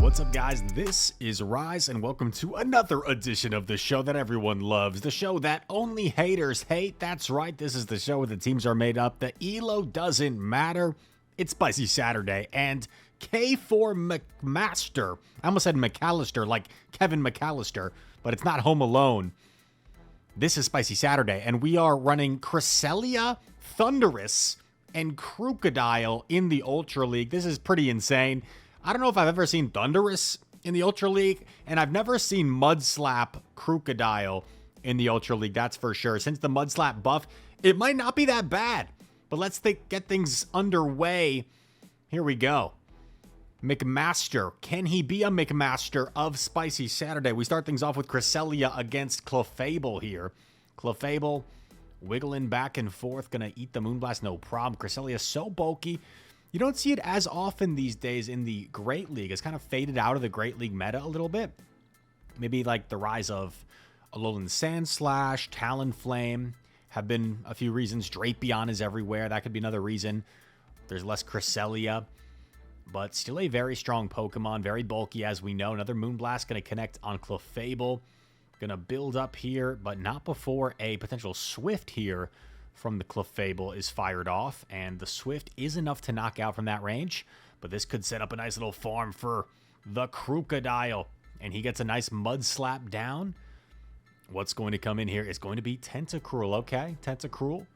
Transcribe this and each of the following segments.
What's up, guys? This is Rise, and welcome to another edition of the show that everyone loves. The show that only haters hate. That's right, this is the show where the teams are made up. The ELO doesn't matter. It's Spicy Saturday, and K4 McMaster. I almost said McAllister, like Kevin McAllister, but it's not Home Alone. This is Spicy Saturday, and we are running Cresselia, Thundurus, and Krookadile in the Ultra League. This is pretty insane. I don't know if I've ever seen Thundurus in the Ultra League, and I've never seen Mudslap Krookadile in the Ultra League, that's for sure. Since the Mudslap buff, it might not be that bad, but let's get things underway. Here we go. McMaster. Can he be a McMaster of Spicy Saturday? We start things off with Cresselia against Clefable here. Clefable wiggling back and forth, gonna eat the Moonblast, no problem. Cresselia so bulky. You don't see it as often these days in the Great League. It's kind of faded out of the Great League meta a little bit. Maybe like the rise of Alolan Sandslash, Talonflame have been a few reasons. Drapion is everywhere. That could be another reason. There's less Cresselia, but still a very strong Pokemon. Very bulky, as we know. Another Moonblast going to connect on Clefable. Going to build up here, but not before a potential Swift here from the Clefable is fired off, and the Swift is enough to knock out from that range, but this could set up a nice little farm for the Krookadile, and he gets a nice Mud Slap down. What's going to come in here is going to be Tentacruel. Okay, Tentacruel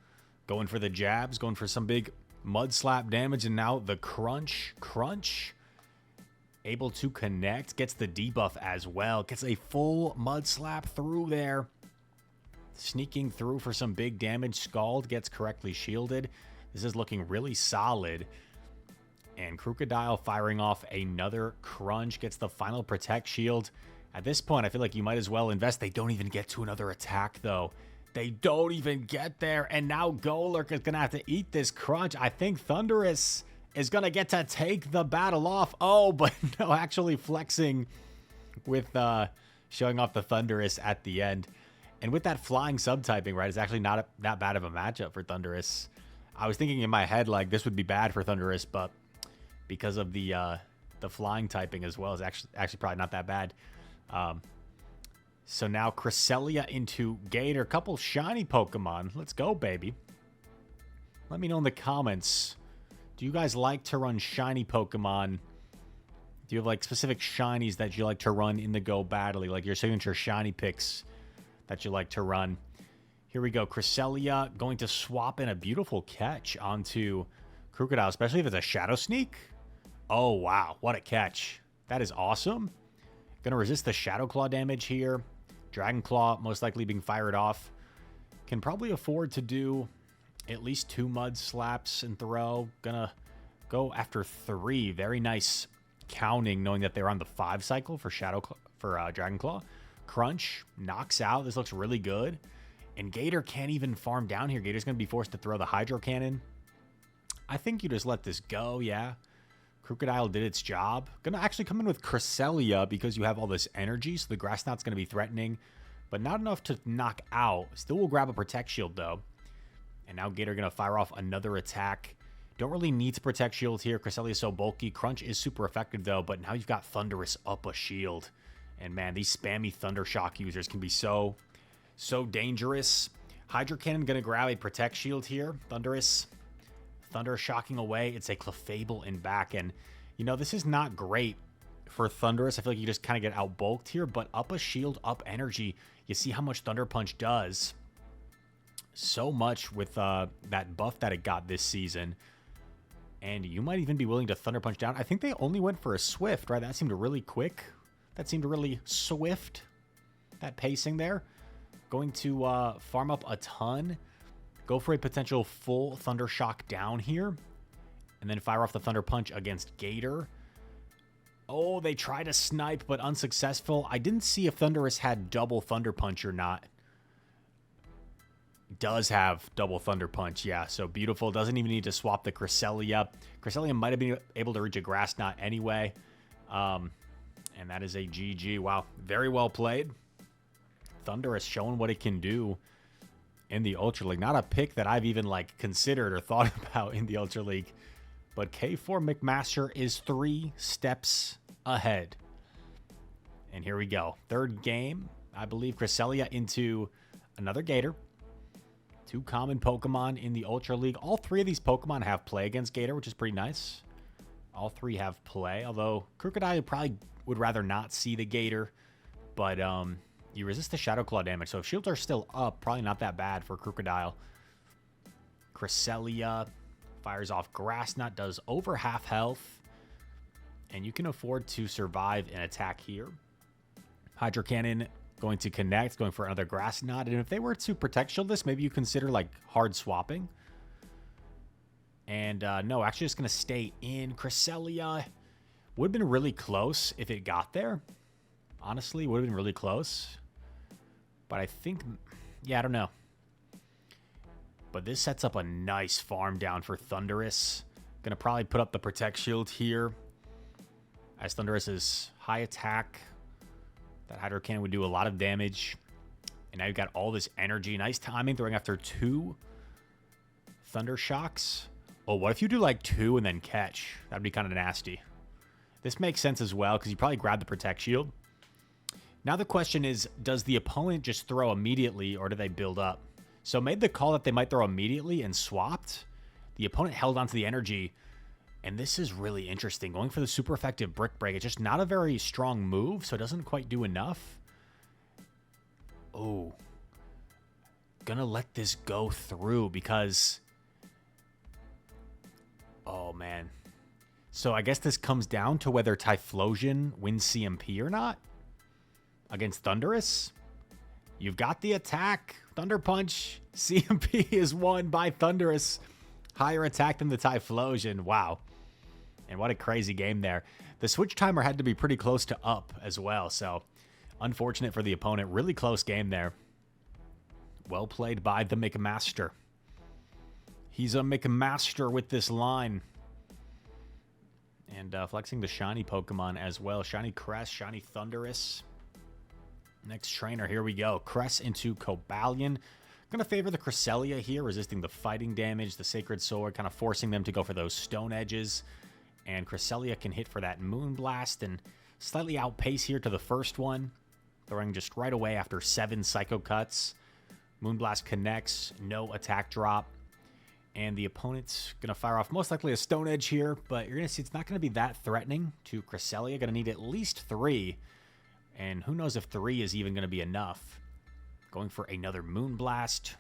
going for the jabs, going for some big Mud Slap damage, and now the Crunch, able to connect, gets the debuff as well, gets a full Mud Slap through there. Sneaking through for some big damage. Scald gets correctly shielded. This is looking really solid. And Krookadile firing off another Crunch. Gets the final Protect shield. At this point, I feel like you might as well invest. They don't even get to another attack, though. They don't even get there. And now Golurk is going to have to eat this Crunch. I think Thundurus is going to get to take the battle off. Oh, but no, actually flexing with showing off the Thundurus at the end. And with that flying subtyping, right, it's actually not that bad of a matchup for Thundurus. I was thinking in my head, like, this would be bad for Thundurus, but because of the flying typing as well, is actually probably not that bad. So now Cresselia into Gator. Couple shiny Pokemon. Let's go, baby. Let me know in the comments. Do you guys like to run shiny Pokemon? Do you have, like, specific shinies that you like to run in the Go Battle? Like your signature shiny picks that you like to run. Here we go. Cresselia going to swap in a beautiful catch onto Krookadile, especially if it's a Shadow Sneak. Oh, wow. What a catch. That is awesome. Going to resist the Shadow Claw damage here. Dragon Claw most likely being fired off. Can probably afford to do at least 2 Mud Slaps and throw. Gonna go after 3. Very nice counting, knowing that they're on the 5 cycle for Dragon Claw. Crunch knocks out. This looks really good. And Gator can't even farm down here. Gator's going to be forced to throw the Hydro Cannon. I think you just let this go, yeah. Krookadile did its job. Going to actually come in with Cresselia because you have all this energy, so the Grass Knot's going to be threatening, but not enough to knock out. Still will grab a Protect Shield, though. And now Gator going to fire off another attack. Don't really need to Protect Shield here. Cresselia is so bulky. Crunch is super effective, though, but now you've got Thundurus up a shield. And man, these spammy Thunder Shock users can be so dangerous. Hydro Cannon going to grab a Protect Shield here. Thundurus. Thunder shocking away. It's a Clefable in back. And, you know, this is not great for Thundurus. I feel like you just kind of get outbulked here. But up a shield, up energy. You see how much Thunder Punch does. So much with that buff that it got this season. And you might even be willing to Thunder Punch down. I think they only went for a Swift, right? That seemed really quick. That seemed really swift, that pacing there. Going to farm up a ton. Go for a potential full Thunder Shock down here. And then fire off the Thunder Punch against Gator. Oh, they tried to snipe, but unsuccessful. I didn't see if Thundurus had double Thunder Punch or not. Does have double Thunder Punch, yeah. So beautiful. Doesn't even need to swap the Cresselia. Cresselia might have been able to reach a Grass Knot anyway. And that is a GG. Wow, very well played. Thundurus showing what it can do in the Ultra League. Not a pick that I've even like considered or thought about in the Ultra League. But K4 McMaster is 3 steps ahead. And here we go. Third game, I believe Cresselia into another Gator. 2 common Pokemon in the Ultra League. All 3 of these Pokemon have play against Gator, which is pretty nice. All 3 have play, although Krookadile probably would rather not see the Gator. But you resist the Shadow Claw damage, so if shields are still up, probably not that bad for Krookadile. Cresselia fires off Grass Knot, does over half health. And you can afford to survive an attack here. Hydro Cannon going to connect, going for another Grass Knot. And if they were to Protect Shield this, maybe you consider like hard swapping. And no, actually just going to stay in. Cresselia would have been really close if it got there. Honestly, would have been really close. But I think, yeah, I don't know. But this sets up a nice farm down for Thundurus. Going to probably put up the Protect Shield here. As Thundurus is high attack. That Hydro Cannon would do a lot of damage. And now you've got all this energy. Nice timing, throwing after 2 Thunder Shocks. Oh, what if you do like 2 and then catch? That'd be kind of nasty. This makes sense as well, because you probably grab the Protect Shield. Now the question is, does the opponent just throw immediately, or do they build up? So made the call that they might throw immediately and swapped. The opponent held onto the energy. And this is really interesting. Going for the super effective Brick Break. It's just not a very strong move, so it doesn't quite do enough. Oh. Gonna let this go through because... Oh, man. So I guess this comes down to whether Typhlosion wins CMP or not. Against Thundurus. You've got the attack. Thunder Punch. CMP is won by Thundurus. Higher attack than the Typhlosion. Wow. And what a crazy game there. The switch timer had to be pretty close to up as well. So, unfortunate for the opponent. Really close game there. Well played by the McMaster. He's a McMaster with this line. And flexing the shiny Pokemon as well. Shiny Cress, shiny Thundurus. Next trainer, here we go. Cress into Cobalion. Going to favor the Cresselia here, resisting the fighting damage, the Sacred Sword, kind of forcing them to go for those stone edges. And Cresselia can hit for that Moonblast and slightly outpace here to the first one. Throwing just right away after 7 Psycho Cuts. Moonblast connects, no attack drop. And the opponent's going to fire off most likely a Stone Edge here, but you're going to see it's not going to be that threatening to Cresselia. Going to need at least 3. And who knows if 3 is even going to be enough. Going for another Moonblast.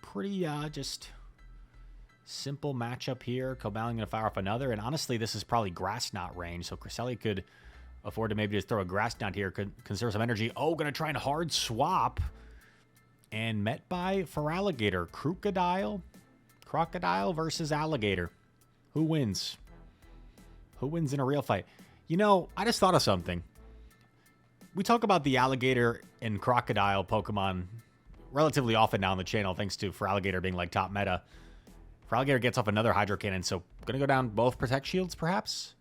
Pretty just simple matchup here. Cobalion going to fire off another. And honestly, this is probably Grass Knot range. So Cresselia could afford to maybe just throw a Grass Knot here. Could conserve some energy. Oh, going to try and hard swap. And met by Feraligatr. Krookadile versus Alligator. Who wins? Who wins in a real fight? You know, I just thought of something. We talk about the Alligator and Krookadile Pokemon relatively often now on the channel, thanks to Feraligatr being like top meta. Feraligatr gets off another Hydro Cannon, so gonna go down both Protect Shields, perhaps?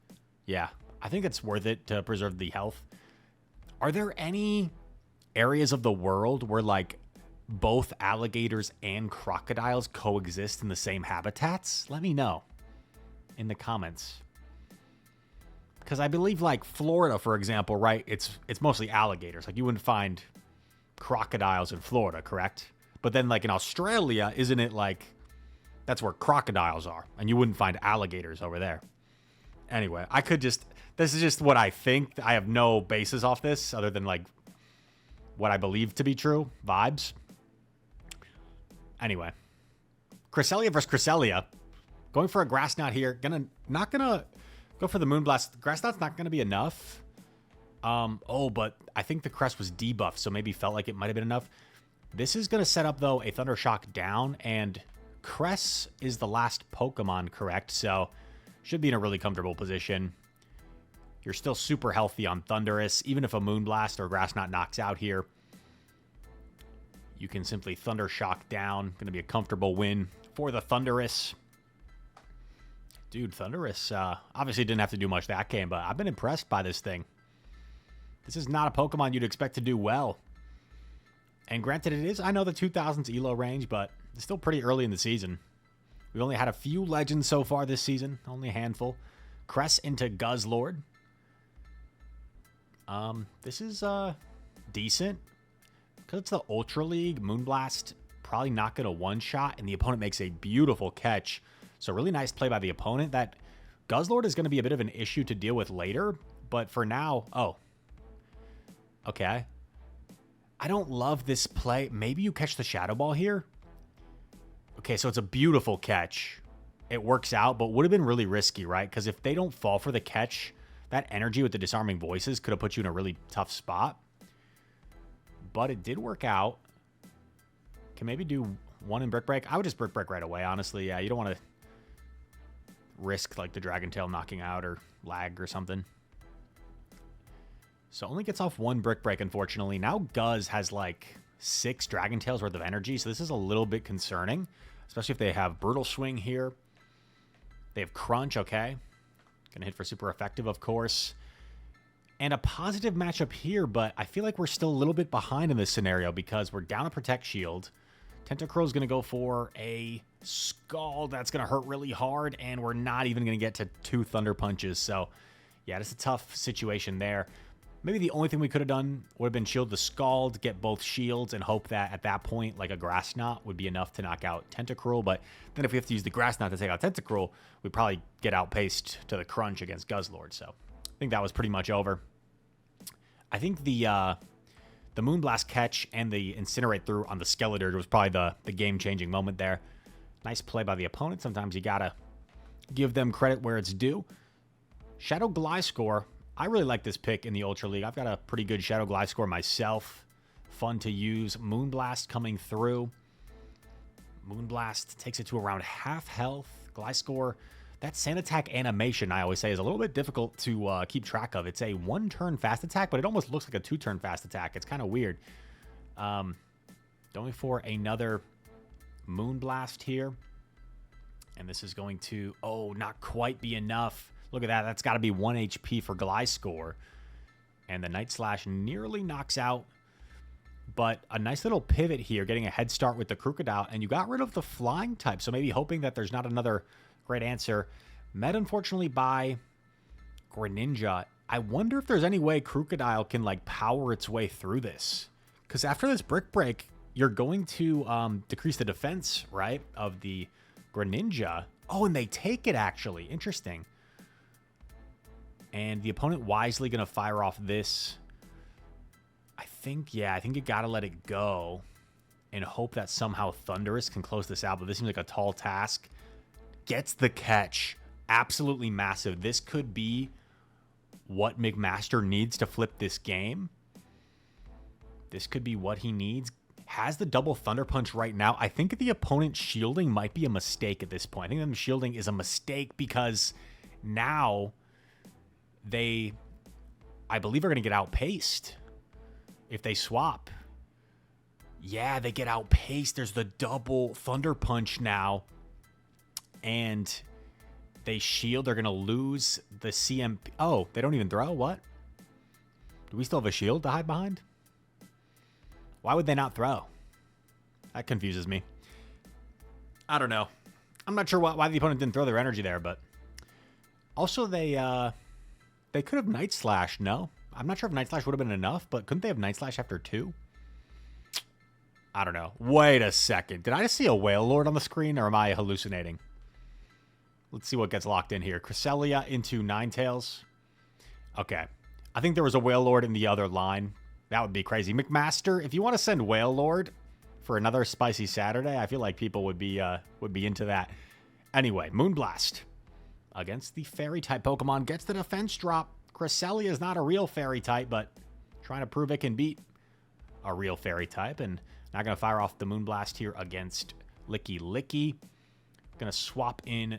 Yeah, I think it's worth it to preserve the health. Are there any areas of the world where, like, both alligators and crocodiles coexist in the same habitats? Let me know in the comments. Because I believe, like, Florida, for example, right, it's mostly alligators. Like, you wouldn't find crocodiles in Florida, correct? But then, like, in Australia, isn't it, like, that's where crocodiles are, and you wouldn't find alligators over there. Anyway, I could just... This is just what I think. I have no basis off this, other than, like, what I believe to be true. Vibes. Anyway. Cresselia versus Cresselia. Going for a Grass Knot here. Not gonna go for the Moonblast. Grass Knot's not gonna be enough. Oh, but I think the Crest was debuffed, so maybe felt like it might have been enough. This is gonna set up, though, a Thunder Shock down, and Crest is the last Pokemon, correct? So, should be in a really comfortable position. You're still super healthy on Thundurus. Even if a Moonblast or Grass Knot knocks out here, you can simply Thunder Shock down. Going to be a comfortable win for the Thundurus. Dude, Thundurus obviously didn't have to do much that game, but I've been impressed by this thing. This is not a Pokemon you'd expect to do well. And granted, it is, I know, the 2000s ELO range, but it's still pretty early in the season. We've only had a few Legends so far this season. Only a handful. Cress into Guzzlord. This is decent. Because it's the Ultra League, Moonblast probably not going to one-shot, and the opponent makes a beautiful catch. So really nice play by the opponent. That Guzzlord is going to be a bit of an issue to deal with later, but for now... Oh. Okay. I don't love this play. Maybe you catch the Shadow Ball here? Okay, so it's a beautiful catch. It works out, but would have been really risky, right? Because if they don't fall for the catch, that energy with the Disarming Voices could have put you in a really tough spot. But it did work out. Can maybe do one in Brick Break. I would just Brick Break right away, honestly. Yeah, you don't want to risk like the Dragon Tail knocking out or lag or something. So only gets off one Brick Break, unfortunately. Now Guzz has like 6 Dragon Tails worth of energy, so this is a little bit concerning, especially if they have Brutal Swing here. They have Crunch, okay. Gonna hit for super effective, of course. And a positive matchup here, but I feel like we're still a little bit behind in this scenario because we're down a Protect Shield. Tentacruel's going to go for a Scald. That's going to hurt really hard, and we're not even going to get to 2 Thunder Punches. So, yeah, it's a tough situation there. Maybe the only thing we could have done would have been shield the Scald, get both shields, and hope that at that point, like a Grass Knot would be enough to knock out Tentacruel. But then if we have to use the Grass Knot to take out Tentacruel, we'd probably get outpaced to the Crunch against Guzzlord. So I think that was pretty much over. I think the Moonblast catch and the Incinerate through on the Skeletor was probably the game-changing moment there. Nice play by the opponent. Sometimes you gotta give them credit where it's due. Shadow Gliscor. I really like this pick in the Ultra League. I've got a pretty good Shadow Gliscor myself. Fun to use. Moonblast coming through. Moonblast takes it to around half health. Gliscor, that Sand Attack animation, I always say, is a little bit difficult to keep track of. It's a 1-turn fast attack, but it almost looks like a 2-turn fast attack. It's kind of weird. Going for another Moonblast here. And this is going to, oh, not quite be enough. Look at that. That's got to be 1 HP for Gliscor. And the Night Slash nearly knocks out. But a nice little pivot here, getting a head start with the Krookadile. And you got rid of the flying type. So maybe hoping that there's not another great answer. Met, unfortunately, by Greninja. I wonder if there's any way Krookadile can, like, power its way through this. Because after this Brick Break, you're going to decrease the defense, right, of the Greninja. Oh, and they take it, actually. Interesting. And the opponent wisely going to fire off this. I think you got to let it go and hope that somehow Thundurus can close this out. But this seems like a tall task. Gets the catch. Absolutely massive. This could be what McMaster needs to flip this game. This could be what he needs. Has the double Thunder Punch right now. I think the opponent shielding might be a mistake at this point. I think them shielding is a mistake because now they, I believe, are going to get outpaced if they swap. Yeah, they get outpaced. There's the double Thunder Punch now. And they shield. They're going to lose the CMP. Oh, they don't even throw? What? Do we still have a shield to hide behind? Why would they not throw? That confuses me. I don't know. I'm not sure why the opponent didn't throw their energy there, but also they could have Night Slash, no? I'm not sure if Night Slash would have been enough, but couldn't they have Night Slash after 2? I don't know. Wait a second. Did I just see a Whale Lord on the screen, or am I hallucinating? Let's see what gets locked in here. Cresselia into Ninetales. Okay. I think there was a Whale Lord in the other line. That would be crazy. McMaster, if you want to send Whale Lord for another Spicy Saturday, I feel like people would be into that. Anyway, Moonblast against the Fairy-type Pokemon. Gets the defense drop. Cresselia is not a real Fairy-type, but trying to prove it can beat a real Fairy-type. And not going to fire off the Moonblast here against Licky Licky. Going to swap in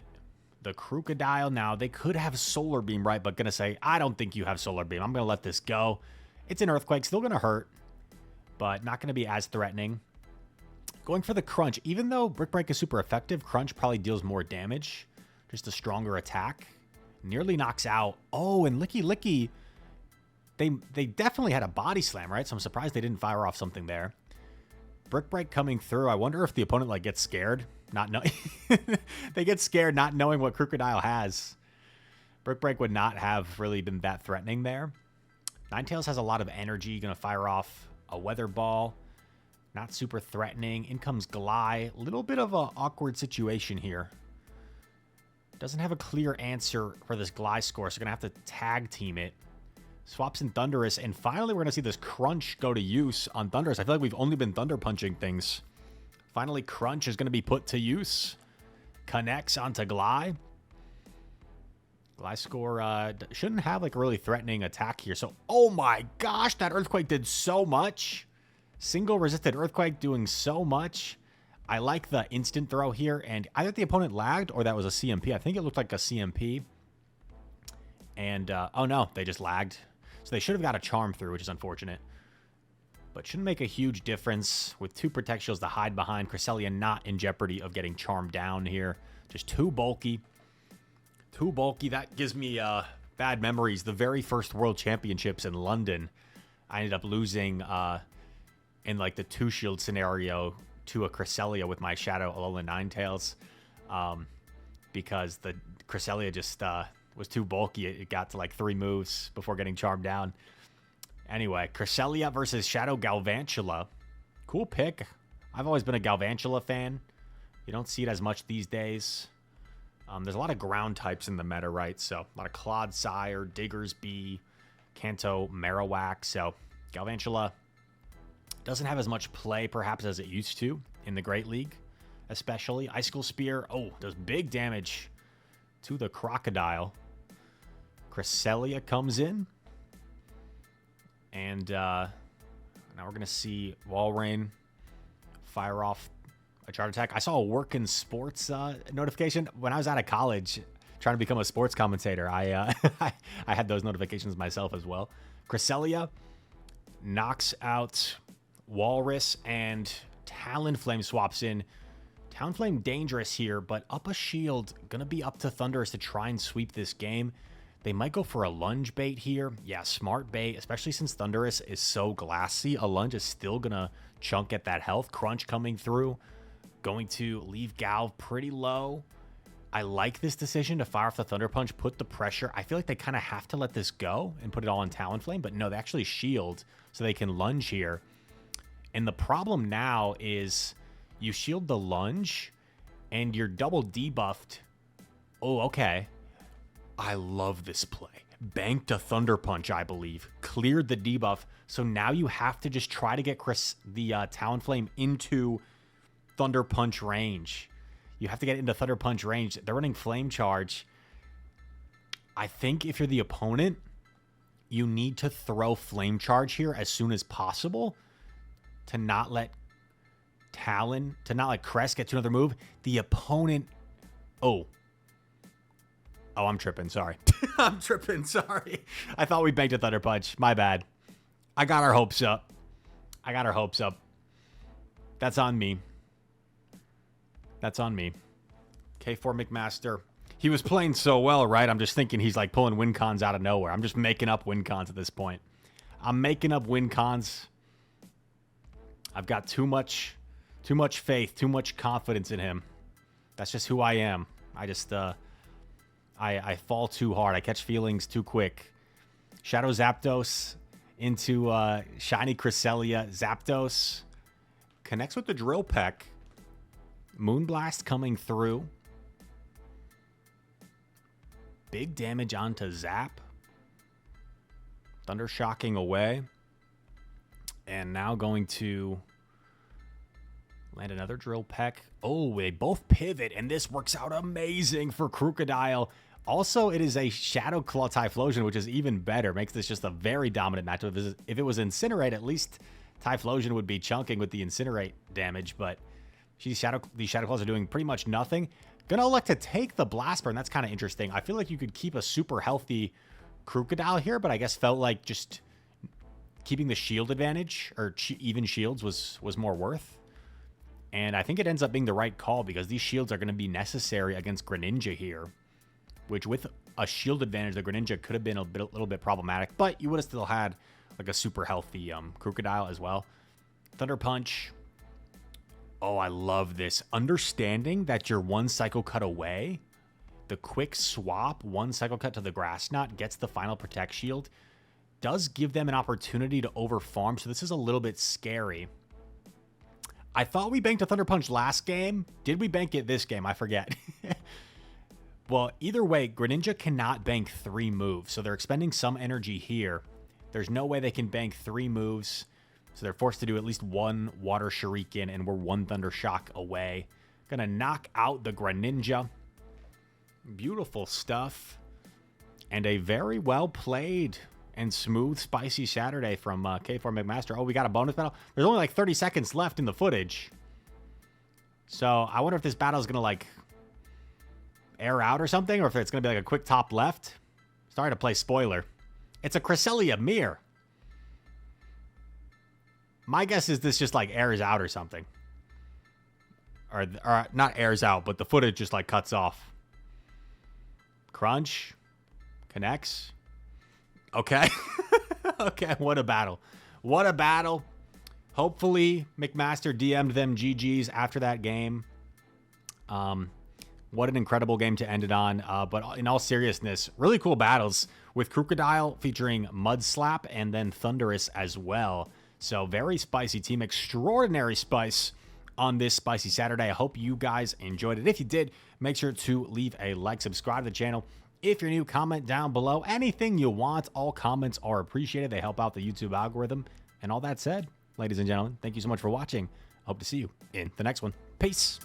the Krookadile. Now, they could have Solar Beam, right? But going to say, I don't think you have Solar Beam. I'm going to let this go. It's an Earthquake. Still going to hurt, but not going to be as threatening. Going for the Crunch. Even though Brick Break is super effective, Crunch probably deals more damage. Just a stronger attack. Nearly knocks out. Oh, and Licky Licky, they definitely had a Body Slam, right? So I'm surprised they didn't fire off something there. Brick Break coming through. I wonder if the opponent like gets scared. Not knowing. They get scared not knowing what Krookadile has. Brick Break would not have really been that threatening there. Ninetales has a lot of energy. Going to fire off a Weather Ball. Not super threatening. In comes Glide. Little bit of an awkward situation here. Doesn't have a clear answer for this Gliscor, so going to have to tag team it. Swaps in Thundurus, and finally we're going to see this Crunch go to use on Thundurus. I feel like we've only been Thunder Punching things. Finally, Crunch is going to be put to use. Connects onto Glide. Gliscor shouldn't have like a really threatening attack here. So, oh my gosh, that Earthquake did so much. Single resisted Earthquake doing so much. I like the instant throw here, and either the opponent lagged or that was a CMP. I think it looked like a CMP. And, oh no, they just lagged. So they should have got a Charm through, which is unfortunate. But shouldn't make a huge difference with 2 Protect Shields to hide behind. Cresselia not in jeopardy of getting charmed down here. Just too bulky. Too bulky. That gives me bad memories. The very first World Championships in London, I ended up losing in like the 2-shield scenario to a Cresselia with my Shadow Alolan Ninetales. Because the Cresselia just was too bulky. It got to like 3 moves before getting charmed down. Anyway, Cresselia versus Shadow Galvantula. Cool pick. I've always been a Galvantula fan. You don't see it as much these days. There's a lot of ground types in the meta, right? So a lot of Clodsire, Diggersby, Kanto, Marowak. So Galvantula doesn't have as much play perhaps as it used to in the Great League, especially. Icicle Spear, oh, does big damage to the Krookadile. Cresselia comes in. And now we're going to see Walrein fire off a Charge Attack. I saw a Workin' Sports notification. When I was out of college trying to become a sports commentator, I had those notifications myself as well. Cresselia knocks out Walrus, and Talonflame swaps in. Talonflame dangerous here, but up a shield. Going to be up to Thundurus to try and sweep this game. They might go for a lunge bait here. Yeah, smart bait, especially since Thundurus is so glassy. A lunge is still going to chunk at that health. Crunch coming through. Going to leave Galv pretty low. I like this decision to fire off the Thunder Punch, put the pressure. I feel like they kind of have to let this go and put it all on Talonflame, but no, they actually shield so they can lunge here. And the problem now is you shield the lunge and you're double debuffed. Oh, okay. I love this play. Banked a Thunder Punch, I believe. Cleared the debuff. So now you have to just try to get the Talonflame into Thunder Punch range. You have to get into Thunder Punch range. They're running Flame Charge. I think if you're the opponent, you need to throw Flame Charge here as soon as possible to not let Crest get to another move. The opponent... Oh, I'm tripping. Sorry. I'm tripping. Sorry. I thought we banked a Thunder Punch. My bad. I got our hopes up. That's on me. K4 McMaster. He was playing so well, right? I'm just thinking he's like pulling win cons out of nowhere. I'm just making up win cons at this point. I'm making up win cons. I've got too much faith, too much confidence in him. That's just who I am. I just... I fall too hard. I catch feelings too quick. Shadow Zapdos into Shiny Cresselia. Zapdos connects with the Drill Peck. Moonblast coming through. Big damage onto Zap. Thunder Shocking away. And now going to land another Drill Peck. Oh, they both pivot, and this works out amazing for Krookadile. Also, it is a Shadow Claw Typhlosion, which is even better. Makes this just a very dominant matchup. If it was Incinerate, at least Typhlosion would be chunking with the Incinerate damage, but these Shadow Claws are doing pretty much nothing. Gonna elect to take the Blast Burn. That's kind of interesting. I feel like you could keep a super healthy Krookadile here, but I guess felt like just keeping the shield advantage, or even shields, was more worth. And I think it ends up being the right call because these shields are going to be necessary against Greninja here, which with a shield advantage, the Greninja could have been a little bit problematic, but you would have still had like a super healthy Krookadile as well. Thunder Punch. Oh, I love this. Understanding that you're 1 cycle cut away, the quick swap, 1 cycle cut to the Grass Knot gets the final Protect Shield. does give them an opportunity to overfarm, so this is a little bit scary. I thought we banked a Thunder Punch last game. Did we bank it this game? I forget. Well, either way, Greninja cannot bank 3 moves, so they're expending some energy here. There's no way they can bank 3 moves, so they're forced to do at least 1 Water Shuriken, and we're 1 Thunder Shock away. Gonna knock out the Greninja. Beautiful stuff. And a very well played and smooth, spicy Saturday from K4 McMaster. Oh, we got a bonus battle. There's only like 30 seconds left in the footage. So I wonder if this battle is going to like air out or something, or if it's going to be like a quick top left. Sorry to play spoiler. It's a Cresselia mirror. My guess is this just like airs out or something. Or not airs out, but the footage just like cuts off. Crunch. Connects. Okay. Okay, what a battle. What a battle. Hopefully, McMaster DM'd them GGs after that game. What an incredible game to end it on. But in all seriousness, really cool battles with Krookadile featuring Mud Slap and then Thundurus as well. So very spicy team. Extraordinary spice on this spicy Saturday. I hope you guys enjoyed it. If you did, make sure to leave a like, subscribe to the channel. If you're new, comment down below. Anything you want, all comments are appreciated. They help out the YouTube algorithm. And all that said, ladies and gentlemen, thank you so much for watching. I hope to see you in the next one. Peace.